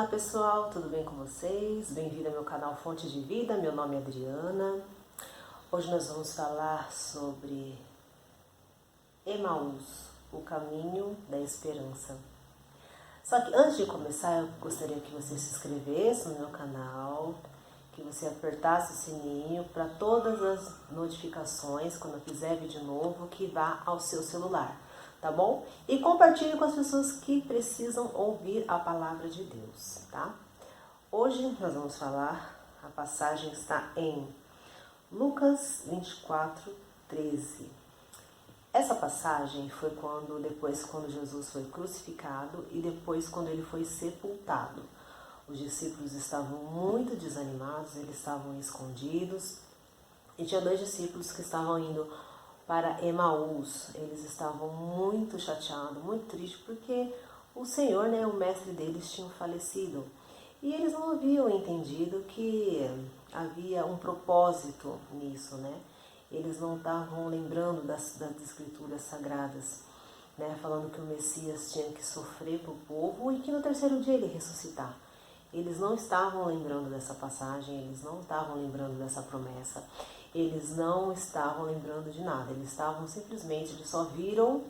Olá pessoal, tudo bem com vocês? Bem-vindo ao meu canal Fonte de Vida, meu nome é Adriana. Hoje nós vamos falar sobre Emaús, o caminho da esperança. Só que antes de começar, eu gostaria que você se inscrevesse no meu canal, que você apertasse o sininho para todas as notificações, quando eu fizer vídeo novo, que vá ao seu celular, tá bom? E compartilhe com as pessoas que precisam ouvir a palavra de Deus, tá? Hoje nós vamos falar, a passagem está em Lucas 24, 13. Essa passagem foi quando Jesus foi crucificado e depois quando ele foi sepultado. Os discípulos estavam muito desanimados, eles estavam escondidos e tinha 2 discípulos que estavam indo para Emaús. Eles estavam muito chateados, muito tristes, porque o Senhor, o mestre deles, tinha falecido. E eles não haviam entendido que havia um propósito nisso, Eles não estavam lembrando das escrituras sagradas, falando que o Messias tinha que sofrer para o povo e que no 3º dia ele ia ressuscitar. Eles não estavam lembrando dessa passagem, eles não estavam lembrando dessa promessa, eles não estavam lembrando de nada, eles simplesmente só viram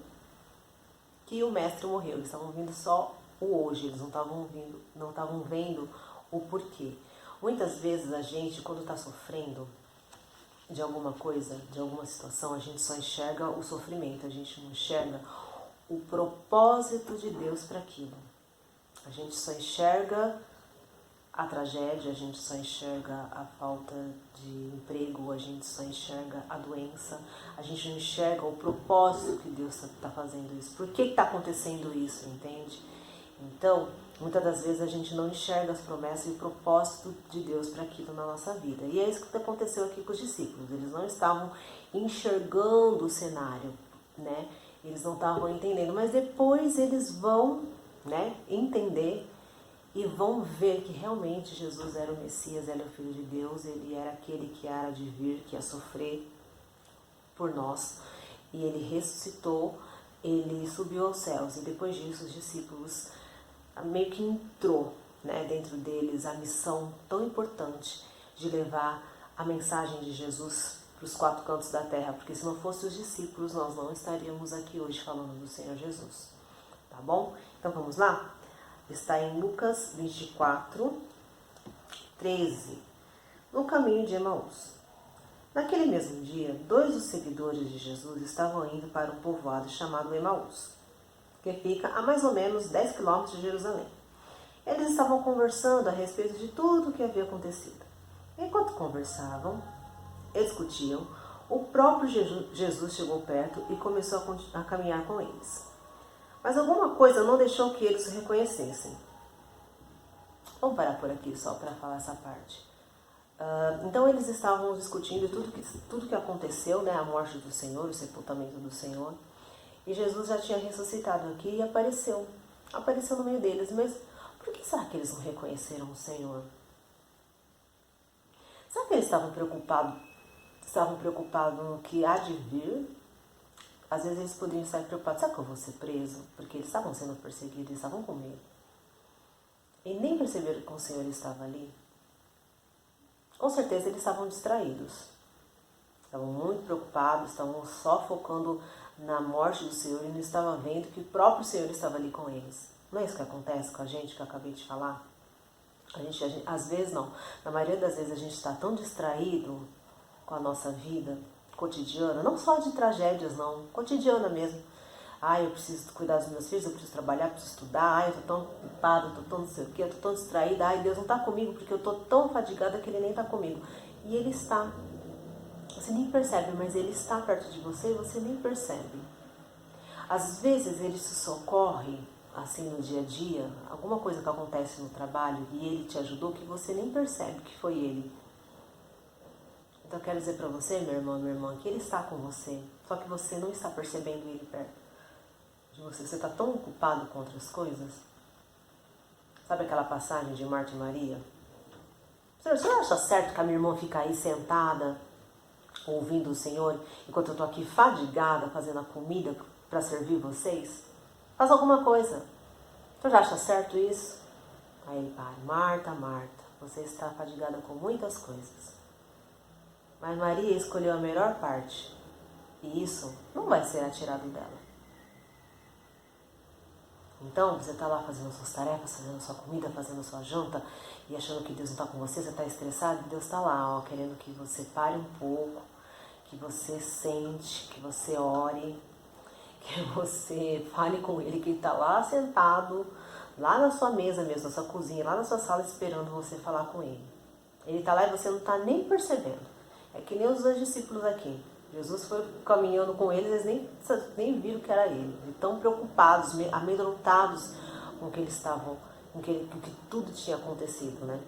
que o mestre morreu, eles estavam vendo só o hoje, eles não estavam vendo o porquê. Muitas vezes a gente, quando está sofrendo de alguma coisa, de alguma situação, a gente só enxerga o sofrimento, a gente não enxerga o propósito de Deus para aquilo. A gente só enxerga a tragédia, a gente só enxerga a falta de emprego, a gente só enxerga a doença, a gente não enxerga o propósito que Deus está fazendo isso. Por que está acontecendo isso, entende? Então, muitas das vezes a gente não enxerga as promessas e o propósito de Deus para aquilo na nossa vida. E é isso que aconteceu aqui com os discípulos. Eles não estavam enxergando o cenário, Eles não estavam entendendo, mas depois eles vão, entender e vão ver que realmente Jesus era o Messias, era o Filho de Deus, ele era aquele que era de vir, que ia sofrer por nós. E ele ressuscitou, ele subiu aos céus. E depois disso os discípulos meio que entrou dentro deles a missão tão importante de levar a mensagem de Jesus para os 4 cantos da terra. Porque se não fossem os discípulos, nós não estaríamos aqui hoje falando do Senhor Jesus. Tá bom? Então vamos lá? Está em Lucas 24, 13, no caminho de Emaús. Naquele mesmo dia, 2 dos seguidores de Jesus estavam indo para um povoado chamado Emaús, que fica a mais ou menos 10 quilômetros de Jerusalém. Eles estavam conversando a respeito de tudo o que havia acontecido. Enquanto conversavam e discutiam, o próprio Jesus chegou perto e começou a caminhar com eles. Mas alguma coisa não deixou que eles o reconhecessem. Vamos parar por aqui só para falar essa parte. Então eles estavam discutindo tudo que aconteceu, a morte do Senhor, o sepultamento do Senhor. E Jesus já tinha ressuscitado aqui e apareceu no meio deles. Mas por que será que eles não reconheceram o Senhor? Será que eles estavam preocupados no que há de vir? Às vezes eles poderiam estar preocupados, será que eu vou ser preso? Porque eles estavam sendo perseguidos, eles estavam com medo. E nem perceberam que o Senhor estava ali. Com certeza eles estavam distraídos. Estavam muito preocupados, estavam só focando na morte do Senhor e não estavam vendo que o próprio Senhor estava ali com eles. Não é isso que acontece com a gente, que eu acabei de falar? Às vezes não. Na maioria das vezes a gente está tão distraído com a nossa vida cotidiana, não só de tragédias não, cotidiana mesmo. Eu preciso cuidar dos meus filhos, eu preciso trabalhar, eu preciso estudar, eu tô tão ocupado, eu tô tão não sei o que, eu tô tão distraída, Deus não tá comigo porque eu tô tão fadigada que ele nem tá comigo. E ele está. Você nem percebe, mas ele está perto de você e você nem percebe. Às vezes ele se socorre, assim no dia a dia, alguma coisa que acontece no trabalho e ele te ajudou que você nem percebe que foi ele. Então eu quero dizer para você, meu irmão, minha irmã, que ele está com você, só que você não está percebendo ele perto de você. Você está tão ocupado com outras coisas. Sabe aquela passagem de Marta e Maria? Você acha certo que a minha irmã fica aí sentada, ouvindo o Senhor, enquanto eu estou aqui fadigada, fazendo a comida para servir vocês? Faz alguma coisa. Você já acha certo isso? Aí ele para: Marta, Marta, você está fadigada com muitas coisas, mas Maria escolheu a melhor parte, e isso não vai ser atirado dela. Então, você está lá fazendo suas tarefas, fazendo sua comida, fazendo sua janta, e achando que Deus não está com você, você está estressado, e Deus está lá, ó, querendo que você pare um pouco, que você sente, que você ore, que você fale com Ele, que Ele está lá sentado, lá na sua mesa mesmo, na sua cozinha, lá na sua sala, esperando você falar com Ele. Ele está lá e você não está nem percebendo. É que nem os dois discípulos aqui. Jesus foi caminhando com eles, eles nem viram que era Ele. Eles tão preocupados, amedrontados com o que eles estavam, com que tudo tinha acontecido, né?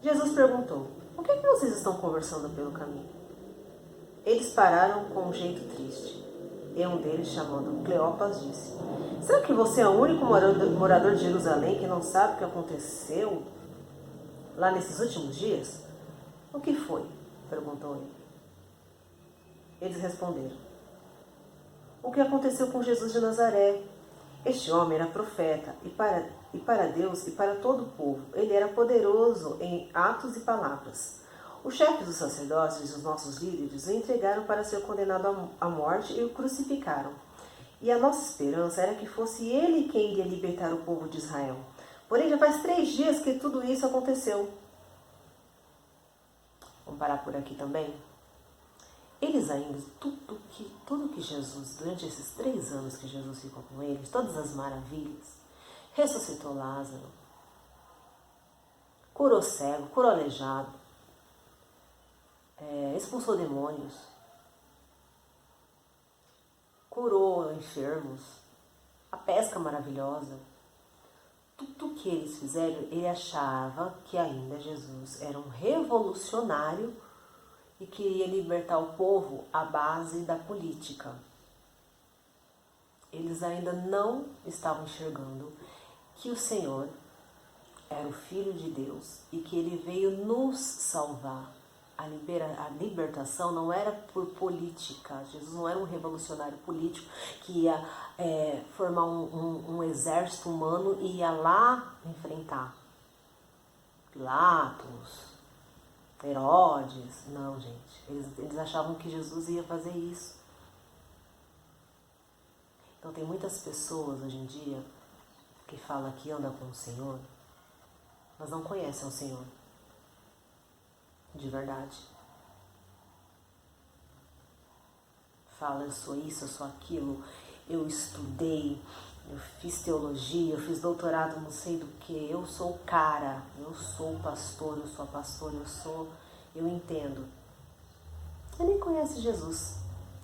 Jesus perguntou: o que é que vocês estão conversando pelo caminho? Eles pararam com um jeito triste. E um deles, chamando Cleopas, disse: será que você é o único morador de Jerusalém que não sabe o que aconteceu lá nesses últimos dias? O que foi? Perguntou ele. Eles responderam: o que aconteceu com Jesus de Nazaré? Este homem era profeta, e para Deus e para todo o povo, ele era poderoso em atos e palavras. Os chefes dos sacerdotes e os nossos líderes o entregaram para ser condenado à morte e o crucificaram. E a nossa esperança era que fosse ele quem iria libertar o povo de Israel. Porém, já faz 3 dias que tudo isso aconteceu. Vamos parar por aqui também? Eles ainda, tudo que Jesus, durante esses 3 anos que Jesus ficou com eles, todas as maravilhas, ressuscitou Lázaro, curou cego, curou aleijado, expulsou demônios, curou enfermos, a pesca maravilhosa. Tudo que eles fizeram, ele achava que ainda Jesus era um revolucionário e queria libertar o povo à base da política. Eles ainda não estavam enxergando que o Senhor era o Filho de Deus e que Ele veio nos salvar. A libertação não era por política. Jesus não era um revolucionário político que ia formar um exército humano e ia lá enfrentar Pilatos, Herodes. Não, gente. Eles achavam que Jesus ia fazer isso. Então tem muitas pessoas hoje em dia que falam que andam com o Senhor, mas não conhecem o Senhor de verdade. Fala: eu sou isso, eu sou aquilo, eu estudei, eu fiz teologia, eu fiz doutorado não sei do que, eu sou o cara, eu sou o pastor, eu sou a pastora, eu entendo. Você nem conhece Jesus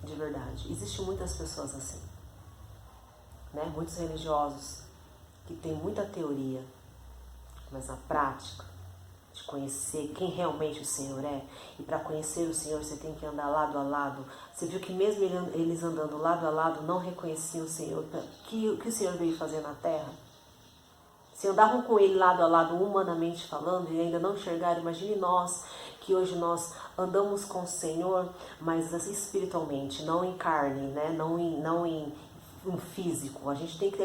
de verdade. Existem muitas pessoas assim, né? Muitos religiosos que têm muita teoria, mas na prática, de conhecer quem realmente o Senhor é, e para conhecer o Senhor você tem que andar lado a lado. Você viu que mesmo eles andando lado a lado não reconheciam o Senhor, que o Senhor veio fazer na terra? Se andavam com Ele lado a lado, humanamente falando, e ainda não enxergaram, imagine nós, que hoje nós andamos com o Senhor, mas assim, espiritualmente, não em carne, né? não em físico. A gente tem que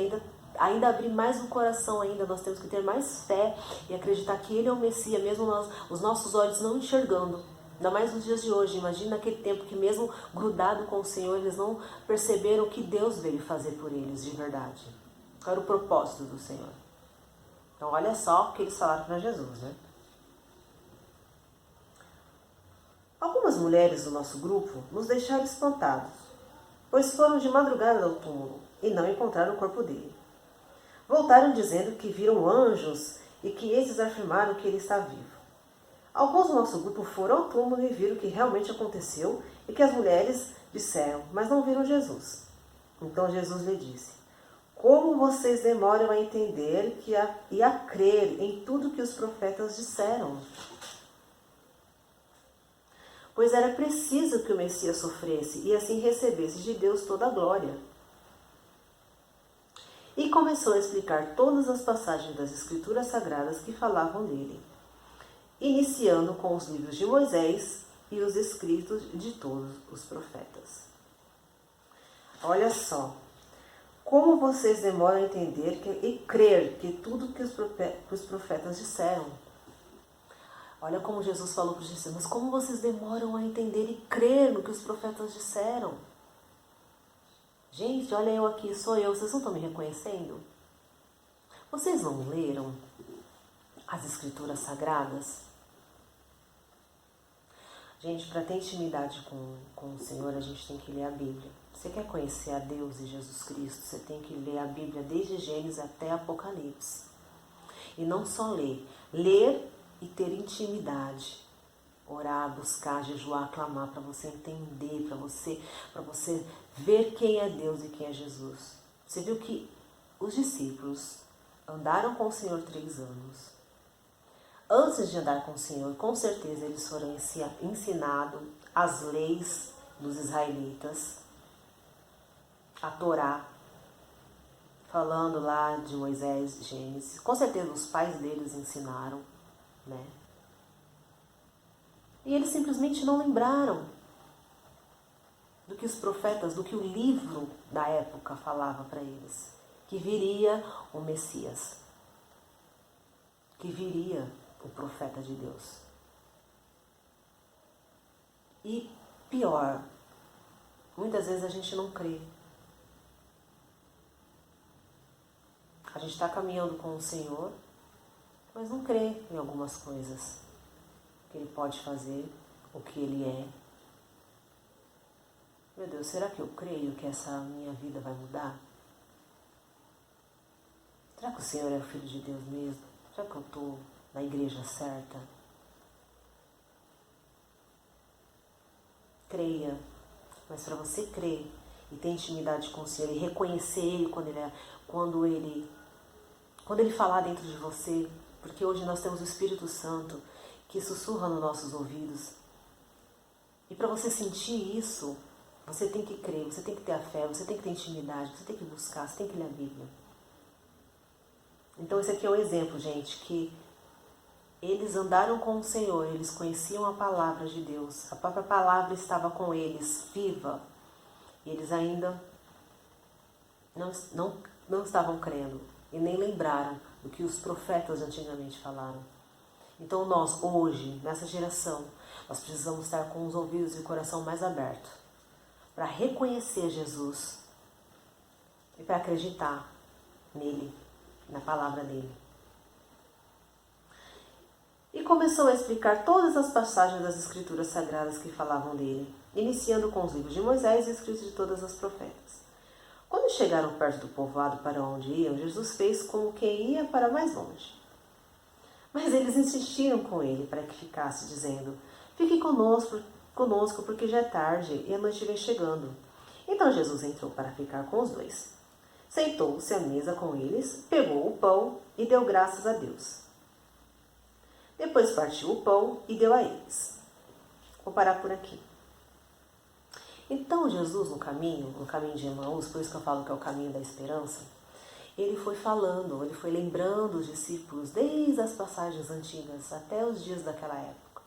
ainda abrir mais o coração ainda, nós temos que ter mais fé e acreditar que Ele é o Messias, mesmo os nossos olhos não enxergando. Ainda mais nos dias de hoje. Imagina naquele tempo que mesmo grudado com o Senhor, eles não perceberam o que Deus veio fazer por eles de verdade. Qual era o propósito do Senhor? Então olha só o que eles falaram para Jesus, né? Algumas mulheres do nosso grupo nos deixaram espantados, pois foram de madrugada ao túmulo e não encontraram o corpo dele. Voltaram dizendo que viram anjos e que esses afirmaram que ele está vivo. Alguns do nosso grupo foram ao túmulo e viram o que realmente aconteceu e que as mulheres disseram, mas não viram Jesus. Então Jesus lhe disse: como vocês demoram a entender e a crer em tudo que os profetas disseram? Pois era preciso que o Messias sofresse e assim recebesse de Deus toda a glória. E começou a explicar todas as passagens das Escrituras Sagradas que falavam dele, iniciando com os livros de Moisés e os escritos de todos os profetas. Olha só, Como vocês demoram a entender e crer que tudo que os profetas disseram. Olha como Jesus falou para os discípulos, mas como vocês demoram a entender e crer no que os profetas disseram? Gente, olha eu aqui, sou eu, vocês não estão me reconhecendo? Vocês não leram as Escrituras Sagradas? Gente, para ter intimidade com o Senhor, a gente tem que ler a Bíblia. Você quer conhecer a Deus e Jesus Cristo, você tem que ler a Bíblia desde Gênesis até Apocalipse. E não só ler e ter intimidade. Orar, buscar, jejuar, clamar, para você entender, para você ver quem é Deus e quem é Jesus. Você viu que os discípulos andaram com o Senhor 3 anos. Antes de andar com o Senhor, com certeza eles foram ensinados as leis dos israelitas, a Torá, falando lá de Moisés, Gênesis. Com certeza os pais deles ensinaram, né? E eles simplesmente não lembraram do que os profetas, do que o livro da época falava para eles. Que viria o Messias. Que viria o profeta de Deus. E pior, muitas vezes a gente não crê. A gente está caminhando com o Senhor, mas não crê em algumas coisas que Ele pode fazer, o que Ele é. Meu Deus, será que eu creio que essa minha vida vai mudar? Será que o Senhor é o Filho de Deus mesmo? Será que eu estou na igreja certa? Creia, mas para você crer e ter intimidade com o Senhor e reconhecer Ele quando Ele falar dentro de você, porque hoje nós temos o Espírito Santo que sussurra nos nossos ouvidos. E para você sentir isso, você tem que crer, você tem que ter a fé, você tem que ter intimidade, você tem que buscar, você tem que ler a Bíblia. Então esse aqui é um exemplo, gente, que eles andaram com o Senhor, eles conheciam a palavra de Deus, a própria palavra estava com eles, viva, e eles ainda não estavam crendo e nem lembraram do que os profetas antigamente falaram. Então nós, hoje, nessa geração, nós precisamos estar com os ouvidos e o coração mais abertos para reconhecer Jesus e para acreditar nele, na palavra dele. E começou a explicar todas as passagens das Escrituras Sagradas que falavam dele, iniciando com os livros de Moisés e escritos de todas as profetas. Quando chegaram perto do povoado para onde iam, Jesus fez como quem ia para mais longe. Mas eles insistiram com ele para que ficasse, dizendo: fique conosco, porque já é tarde e a noite vem chegando. Então Jesus entrou para ficar com os dois. Sentou-se à mesa com eles, pegou o pão e deu graças a Deus. Depois partiu o pão e deu a eles. Vou parar por aqui. Então Jesus no caminho de Emaús, por isso que eu falo que é o caminho da esperança, ele foi falando, ele foi lembrando os discípulos desde as passagens antigas até os dias daquela época.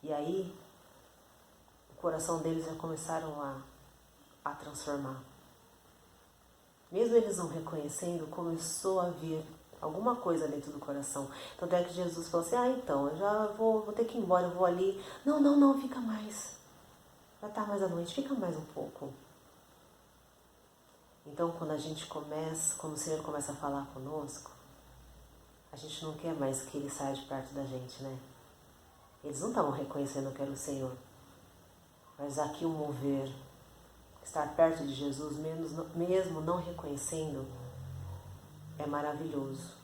E aí, o coração deles já começaram a transformar. Mesmo eles não reconhecendo, começou a vir alguma coisa dentro do coração. Tanto é que Jesus falou assim: então, eu já vou ter que ir embora, eu vou ali. Não, fica mais. Já está mais à noite, fica mais um pouco. Então, quando o Senhor começa a falar conosco, a gente não quer mais que Ele saia de perto da gente, né? Eles não estavam reconhecendo que era o Senhor. Mas aqui o mover, estar perto de Jesus, mesmo não reconhecendo, é maravilhoso.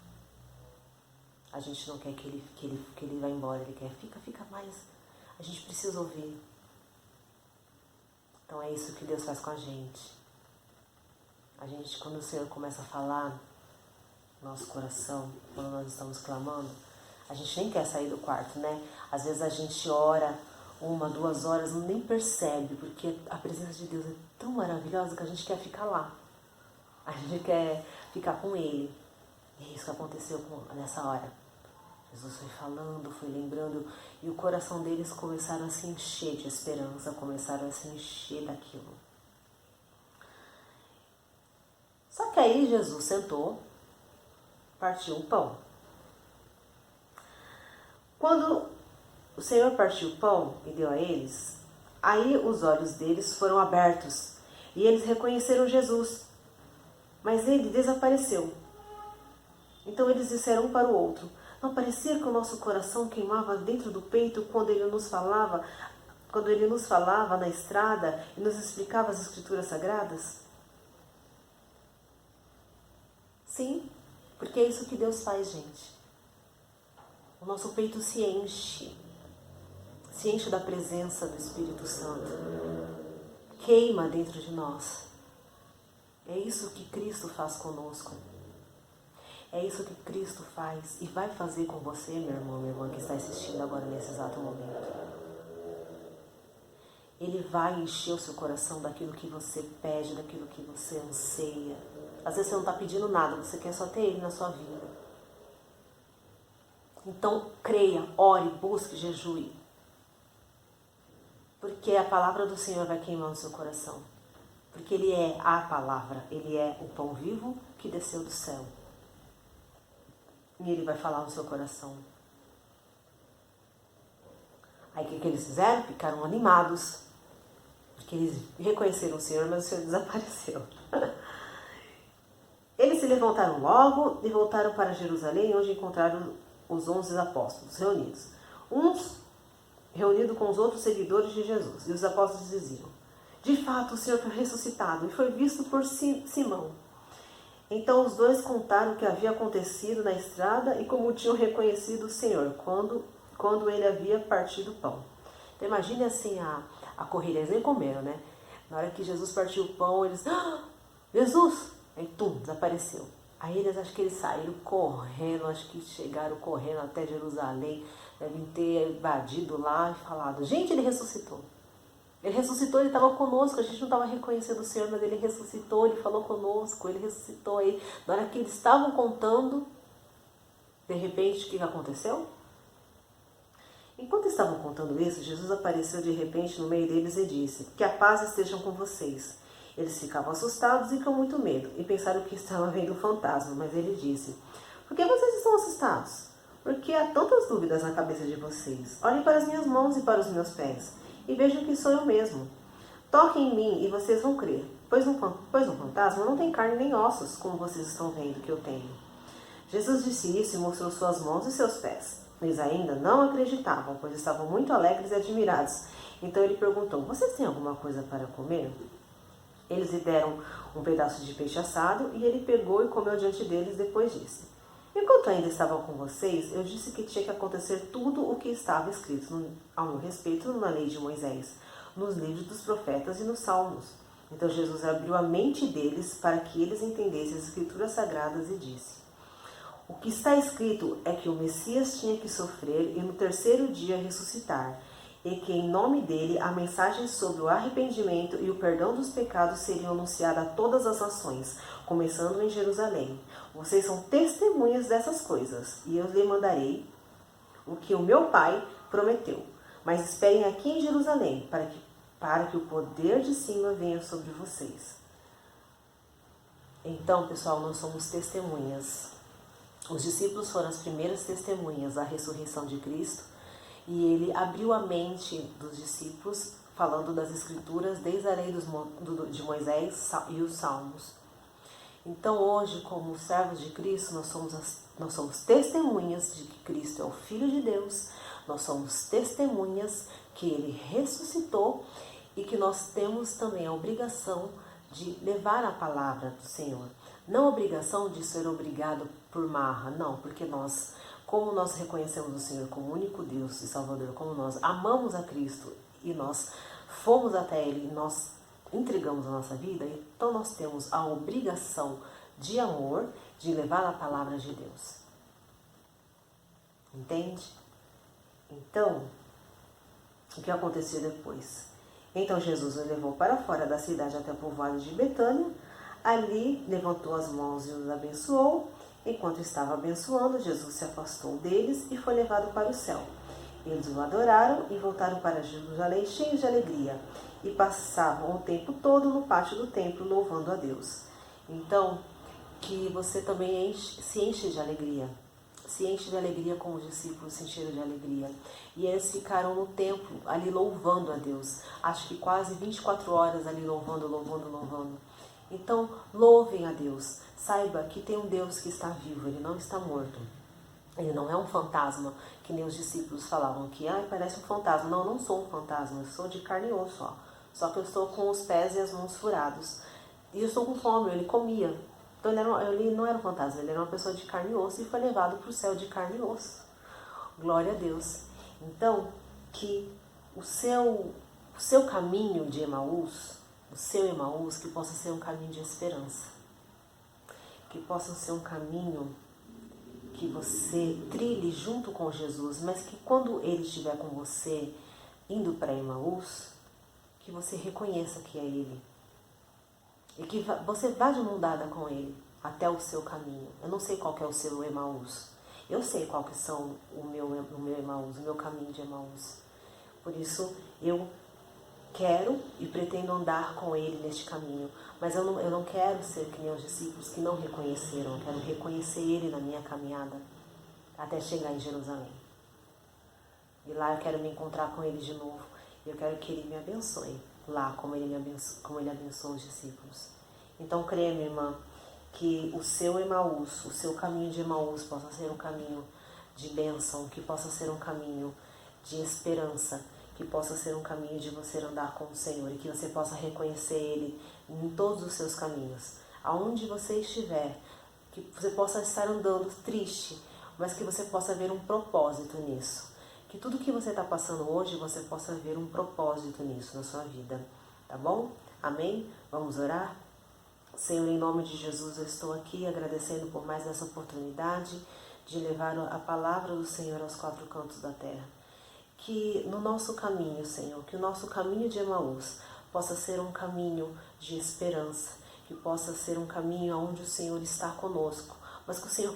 A gente não quer que ele vá embora, ele quer, fica mais. A gente precisa ouvir. Então é isso que Deus faz com a gente. A gente, quando o Senhor começa a falar no nosso coração, quando nós estamos clamando, a gente nem quer sair do quarto, né? Às vezes a gente ora 1, 2 horas, nem percebe, porque a presença de Deus é tão maravilhosa que a gente quer ficar lá. A gente quer ficar com Ele. E é isso que aconteceu nessa hora. Jesus foi falando, foi lembrando, e o coração deles começaram a se encher de esperança, começaram a se encher daquilo. que aí Jesus sentou, partiu o pão. Quando o Senhor partiu o pão e deu a eles, aí os olhos deles foram abertos e eles reconheceram Jesus, mas ele desapareceu. Então eles disseram um para o outro: não parecia que o nosso coração queimava dentro do peito quando ele nos falava na estrada e nos explicava as escrituras sagradas? Sim, porque é isso que Deus faz, gente. O nosso peito se enche da presença do Espírito Santo, queima dentro de nós. É isso que Cristo faz conosco. É isso que Cristo faz e vai fazer com você, meu irmão, minha irmã, que está assistindo agora nesse exato momento. Ele vai encher o seu coração daquilo que você pede, daquilo que você anseia. Às vezes você não está pedindo nada, você quer só ter Ele na sua vida. Então, creia, ore, busque, jejue. Porque a palavra do Senhor vai queimar no seu coração. Porque Ele é a palavra, Ele é o pão vivo que desceu do céu. E Ele vai falar no seu coração. Aí o que eles fizeram? Ficaram animados. Porque eles reconheceram o Senhor, mas o Senhor desapareceu. Eles se levantaram logo e voltaram para Jerusalém, onde encontraram os 11 apóstolos reunidos. Uns reunidos com os outros seguidores de Jesus. E os apóstolos diziam: de fato, o Senhor foi ressuscitado e foi visto por Simão. Então os dois contaram o que havia acontecido na estrada e como tinham reconhecido o Senhor quando ele havia partido o pão. Então imagine assim a corrida, eles nem comeram, né? Na hora que Jesus partiu o pão, eles... Jesus! Aí, desapareceu. Aí acho que eles saíram correndo, acho que chegaram correndo até Jerusalém, devem ter invadido lá e falado: gente, ele ressuscitou. Ele ressuscitou, ele estava conosco, a gente não estava reconhecendo o Senhor, mas ele ressuscitou, ele falou conosco, ele ressuscitou. Aí, na hora que eles estavam contando, de repente, o que aconteceu? Enquanto estavam contando isso, Jesus apareceu de repente no meio deles e disse: que a paz esteja com vocês. Eles ficavam assustados e com muito medo, e pensaram que estavam vendo um fantasma, mas ele disse: por que vocês estão assustados? Porque há tantas dúvidas na cabeça de vocês. Olhem para as minhas mãos e para os meus pés, e vejam que sou eu mesmo. Toquem em mim e vocês vão crer, pois um fantasma não tem carne nem ossos, como vocês estão vendo que eu tenho. Jesus disse isso e mostrou suas mãos e seus pés. Eles ainda não acreditavam, pois estavam muito alegres e admirados. Então ele perguntou: vocês têm alguma coisa para comer? Eles lhe deram um pedaço de peixe assado e ele pegou e comeu diante deles. Depois disse: enquanto ainda estava com vocês, eu disse que tinha que acontecer tudo o que estava escrito ao meu respeito na lei de Moisés, nos livros dos profetas e nos salmos. Então Jesus abriu a mente deles para que eles entendessem as escrituras sagradas e disse: o que está escrito é que o Messias tinha que sofrer e no terceiro dia ressuscitar, e que em nome dele a mensagem sobre o arrependimento e o perdão dos pecados seriam anunciada a todas as nações, começando em Jerusalém. Vocês são testemunhas dessas coisas, e eu lhe mandarei o que o meu Pai prometeu. Mas esperem aqui em Jerusalém, para que o poder de cima venha sobre vocês. Então, pessoal, nós somos testemunhas. Os discípulos foram as primeiras testemunhas da ressurreição de Cristo, e ele abriu a mente dos discípulos falando das Escrituras, desde a lei de Moisés e os Salmos. Então hoje, como servos de Cristo, nós somos testemunhas de que Cristo é o Filho de Deus, nós somos testemunhas que Ele ressuscitou e que nós temos também a obrigação de levar a palavra do Senhor. Não a obrigação de ser obrigado por marra, não, porque como nós reconhecemos o Senhor como único Deus e Salvador, como nós amamos a Cristo e nós fomos até Ele e nós entregamos a nossa vida, então nós temos a obrigação de amor de levar a palavra de Deus. Entende? Então, o que aconteceu depois? Então Jesus o levou para fora da cidade até o povoado de Betânia. Ali levantou as mãos e os abençoou. Enquanto estava abençoando, Jesus se afastou deles e foi levado para o céu. Eles o adoraram e voltaram para Jerusalém cheios de alegria e passavam o tempo todo no pátio do templo louvando a Deus. Então, que você também se enche de alegria. Se enche de alegria como os discípulos se encheram de alegria. E eles ficaram no templo ali louvando a Deus. Acho que quase 24 horas ali louvando. Então, louvem a Deus. Saiba que tem um Deus que está vivo, ele não está morto. Ele não é um fantasma, que nem os discípulos falavam que parece um fantasma. Não, eu não sou um fantasma, eu sou de carne e osso, ó. Só que eu estou com os pés e as mãos furados. E eu estou com fome, ele comia. Então ele não era um fantasma, ele era uma pessoa de carne e osso e foi levado para o céu de carne e osso. Glória a Deus. Então, que o seu caminho de Emaús, o seu Emaús, que possa ser um caminho de esperança. Que possa ser um caminho que você trilhe junto com Jesus, mas que quando ele estiver com você, indo para Emaús, que você reconheça que é ele. E que você vá de mão dada com ele até o seu caminho. Eu não sei qual que é o seu Emaús. Eu sei qual que são o meu Emaús, o meu caminho de Emaús. Por isso, eu quero e pretendo andar com ele neste caminho. Mas eu não quero ser que nem os discípulos que não reconheceram. Eu quero reconhecer ele na minha caminhada até chegar em Jerusalém. E lá eu quero me encontrar com ele de novo. E eu quero que ele me abençoe lá, como ele abençoou os discípulos. Então, creia, minha irmã, que o seu Emaús, o seu caminho de Emaús possa ser um caminho de bênção, que possa ser um caminho de esperança, que possa ser um caminho de você andar com o Senhor e que você possa reconhecer Ele em todos os seus caminhos. Aonde você estiver, que você possa estar andando triste, mas que você possa ver um propósito nisso. Que tudo que você está passando hoje, você possa ver um propósito nisso na sua vida. Tá bom? Amém? Vamos orar? Senhor, em nome de Jesus, eu estou aqui agradecendo por mais essa oportunidade de levar a palavra do Senhor aos quatro cantos da terra. Que no nosso caminho, Senhor, que o nosso caminho de Emaús possa ser um caminho de esperança, que possa ser um caminho onde o Senhor está conosco, mas que o Senhor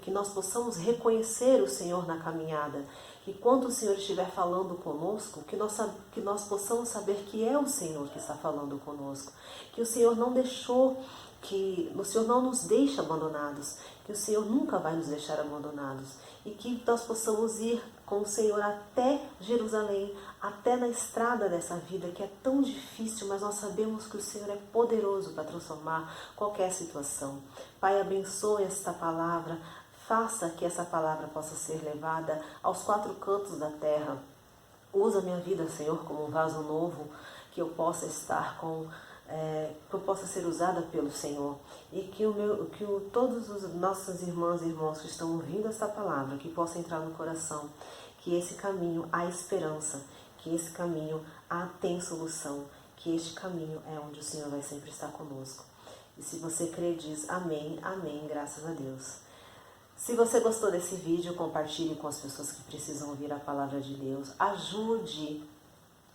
que nós possamos reconhecer o Senhor na caminhada, que quando o Senhor estiver falando conosco, que nós possamos saber que é o Senhor que está falando conosco, que o Senhor não o Senhor não nos deixa abandonados, que o Senhor nunca vai nos deixar abandonados e que nós possamos ir com o Senhor até Jerusalém, até na estrada dessa vida que é tão difícil, mas nós sabemos que o Senhor é poderoso para transformar qualquer situação. Pai, abençoe esta palavra, faça que essa palavra possa ser levada aos quatro cantos da terra. Usa minha vida, Senhor, como um vaso novo, que eu possa estar que eu possa ser usada pelo Senhor e que todos os nossos irmãs e irmãos que estão ouvindo essa palavra, que possa entrar no coração, que esse caminho há esperança, que esse caminho tem solução, que este caminho é onde o Senhor vai sempre estar conosco. E se você crê, diz amém, amém, graças a Deus. Se você gostou desse vídeo, compartilhe com as pessoas que precisam ouvir a palavra de Deus. Ajude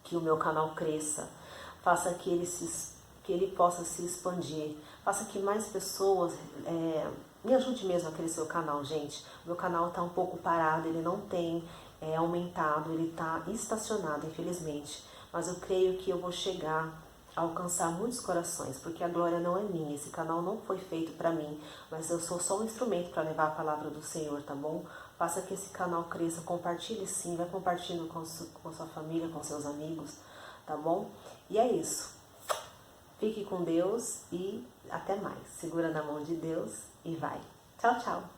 que o meu canal cresça. Faça que ele possa se expandir. Faça que mais pessoas... me ajude mesmo a crescer o canal, gente. O meu canal está um pouco parado, ele não tem aumentado, ele está estacionado, infelizmente. Mas eu creio que eu vou chegar a alcançar muitos corações, porque a glória não é minha, esse canal não foi feito para mim, mas eu sou só um instrumento para levar a palavra do Senhor, tá bom? Faça que esse canal cresça, compartilhe sim, vai compartilhando com sua família, com seus amigos, tá bom? E é isso. Fique com Deus e até mais. Segura na mão de Deus e vai. Tchau, tchau.